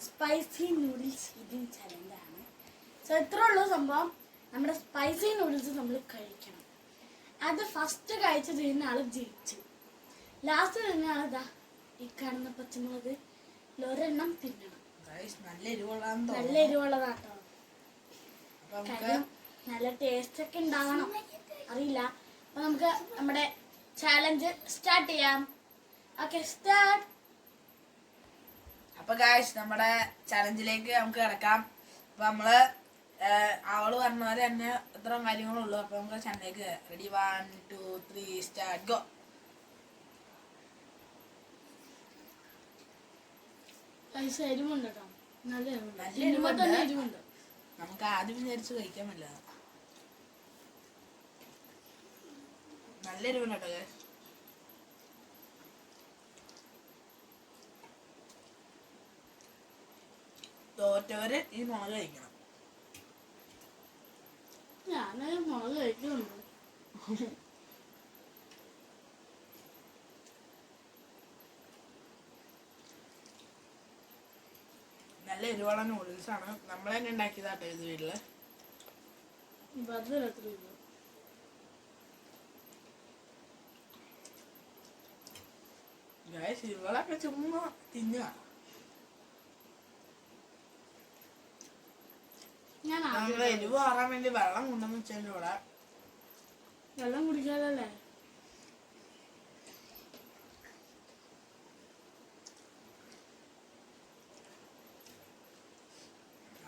Spicy noodles eating ചലഞ്ചാണ്. So ഇത്രേ ഉള്ളൂ സംഭവം. നമ്മുടെ സ്പൈസി നൂഡിൽസ് നമ്മൾ കഴിക്കണം. അത് ഫസ്റ്റ് കഴിച്ച് തിന്ന ആള് ജയിച്ചു. ലാസ്റ്റ് തിന്ന ആൾ ഇതാ ഈ കാണുന്ന പച്ചമുളക് ഒരെണ്ണം തിന്നണം. നല്ല എരിവുള്ളതാട്ടോ. കാര്യം നല്ല ടേസ്റ്റ് ഒക്കെ ഉണ്ടാവണം. അറിയില്ല. അപ്പൊ നമുക്ക് നമ്മുടെ ചാലഞ്ച് സ്റ്റാർട്ട് ചെയ്യാം. Okay, start. അപ്പൊ ഗായ്സ് നമ്മുടെ ചലഞ്ചിലേക്ക് നമുക്ക് കിടക്കാം. അപ്പൊ നമ്മള് അവള് പറഞ്ഞ പോലെ തന്നെ ഇത്രയും കാര്യങ്ങളുള്ളൂ. അപ്പൊ നമുക്ക് ചലഞ്ചിലേക്ക് റെഡി 1 2 3 സ്റ്റാർട്ട് ഗോ. എരിവുണ്ട് കേട്ടോ. നല്ല എരിവുണ്ട്. നമുക്ക് ആദ്യം വിചാരിച്ച് കഴിക്കാൻ പറ്റില്ല. നല്ല എരിവുണ്ട് കേട്ടോ ഗായ്സ്. തോറ്റവര് ഈ മുളക് കഴിക്കണം. ഞാന് മുളക് കഴിക്കുന്നുണ്ട്. നല്ല എരിവുള്ള നൂഡിൽസ് ആണ്. നമ്മൾ തന്നെ ഉണ്ടാക്കിയതാട്ടോ ഇത് വീട്ടില്. ഗായ്സ് ഇവളൊക്കെ ചുമ്മാ തിന്നുക. നമ്മള് എരിവ് മാറാൻ വേണ്ടി വെള്ളം കൊണ്ടുവന്ന് വെച്ചതിന്റെ കൂടെ വെള്ളം കുടിക്കാതല്ലേ.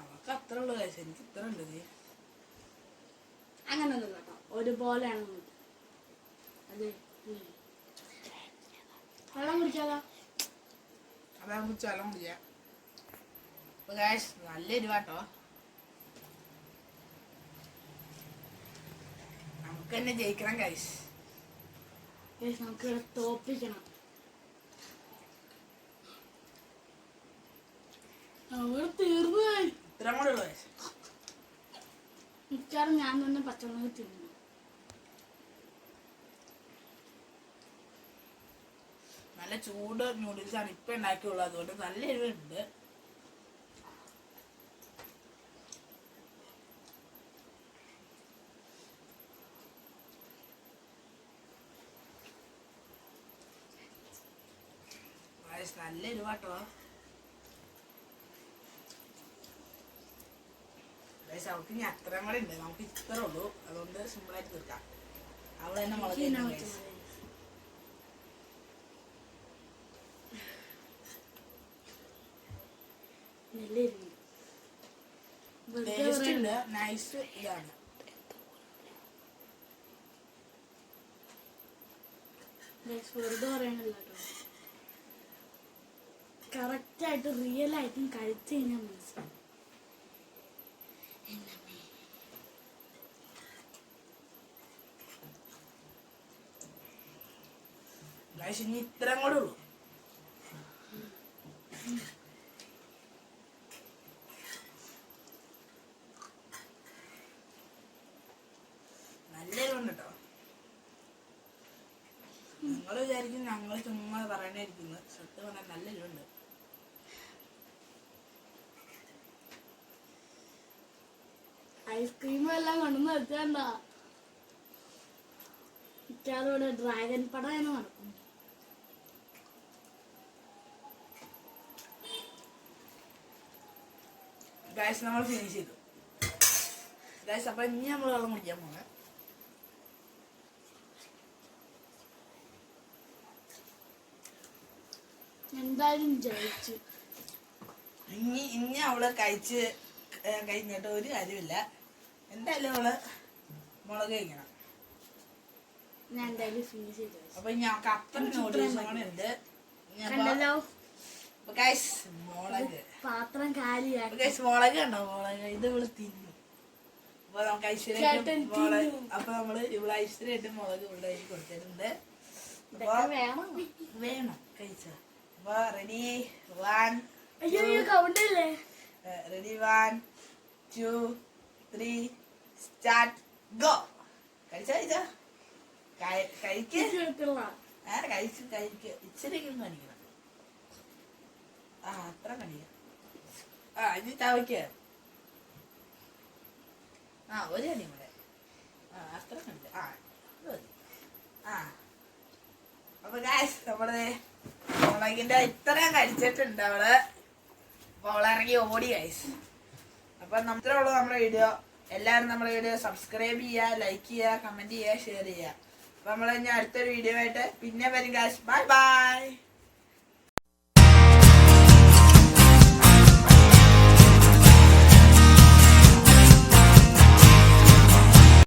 അവർക്ക് അത്ര ഉള്ളു കഴിച്ചു. എനിക്ക് ഇത്ര ഉണ്ട്. അങ്ങനൊന്നും കേട്ടോ, ഒരുപോലെയാണ്. അതെ, വെള്ളം കുടിക്കാതാ. അതാ കുറിച്ച് വെള്ളം കുടിക്കാം. അപ്പൊ ഗായ്സ് നല്ല എരിവാട്ടോ. നമുക്ക് തന്നെ ജയിക്കണം ഗായ്സ്. നമുക്ക് ഇവിടെ തോപ്പിക്കണം. അവിടെ തീർന്നു. ഇത്ര കൂടെ ഉള്ളു ഗായ്സ്. മിക്കവാറും ഞാൻ തന്നെ പച്ചമുളക് തിന്നു. നല്ല ചൂട് നൂഡിൽസ് ആണ് ഇപ്പൊ ഉണ്ടാക്കിയുള്ളൂ. അതുകൊണ്ട് നല്ല എരിവുണ്ട്. നല്ല എരിവാട്ടോ. അവൾക്ക് ഇനി അത്രയും കൂടെ ഉണ്ട്. നമുക്ക് ഇത്ര ഉള്ളൂ. അതുകൊണ്ട് സിമ്പിളായിട്ട് തീർക്കാം. അവള് തന്നെ മുളക് ടേസ്റ്റ് ഉണ്ട്. നൈസ് ഇതാണ്. വെറുതെ പറയണല്ലോ കേട്ടോ. കറക്റ്റ് ആയിട്ട് റിയൽ ആയിട്ടും കഴിച്ചു കഴിഞ്ഞാൽ മനസ്സിലാവും. ഇനി ഇത്രയും കൂടെ ഉള്ളൂ. നല്ല എരിവുണ്ട് കേട്ടോ. നിങ്ങൾ വിചാരിക്കും ഞങ്ങൾ ചുമ്മാ പറയണായിരിക്കുന്നു. സത്യം പറഞ്ഞാൽ നല്ല എരിവുണ്ട്. ഐസ്ക്രീമും എല്ലാം കൊണ്ടുവന്ന് വെച്ചാണ്ടാ. ഇക്കാലോടെ ഡ്രാഗൺ പടം തന്നെ നടക്കും. ഗായ്സ് നമ്മൾ ഫിനിഷ് ചെയ്തു ഗായ്സ്. അപ്പൊ ഇനി നമ്മൾ വെള്ളം കുടിക്കാൻ പോണേ. എന്തായാലും ജയിച്ചു. ഇനി അവള് കഴിച്ച് കഴിഞ്ഞിട്ട് ഒരു കാര്യമില്ല. എന്തായാലും അവള് മുളക് കഴിക്കണം. ഞാൻ എന്തായാലും ഫിനിഷ് ചെയ്തു. അപ്പൊ ഞങ്ങൾക്ക് അത്ര നൂഡിൽസ് ഉണ്ട്. പാത്രം കാലിയാക്കി. മുളക് കണ്ടോ? മുളക് ഇത് ഇവള് തിന്നു. അപ്പൊ നമുക്ക് ഐശ്വര്യ മുളക്. അപ്പൊ നമ്മള് ഇവിടെ ഐശ്വര്യായിട്ട് മുളക് ഇവിടെ കൊടുത്തിട്ടുണ്ട്. വേണം കഴിച്ച. അപ്പൊ റെഡി 1 റെഡി 1 2 3 സ്റ്റാർട്ട് ഗോ. കഴിച്ച കഴിക്ക്. ഇച്ചിരി കാണിക്കണം. അത്ര കടിക്കാം. ആ ഇനി ചവയ്ക്ക. ആ ഒരു കടി കൂടെ. ആ അത്ര കണ്ട്. ആ അത് മതി. ആ അപ്പൊ ഗായ്സ് നമ്മള് മുളകിന്റെ ഇത്രയും കഴിച്ചിട്ടുണ്ട് അവള്. അപ്പൊ അവളിറങ്ങി ഓടി ഗായ്സ്. അപ്പൊ ഇത്രേ ഉള്ളൂ നമ്മുടെ വീഡിയോ. എല്ലാവരും നമ്മുടെ വീഡിയോ സബ്സ്ക്രൈബ് ചെയ്യുക, ലൈക്ക് ചെയ്യുക, കമന്റ് ചെയ്യുക, ഷെയർ ചെയ്യുക. അപ്പൊ നമ്മൾ ഇനി അടുത്തൊരു വീഡിയോ ആയിട്ട് പിന്നെ വരും ഗായ്സ്. Bye bye.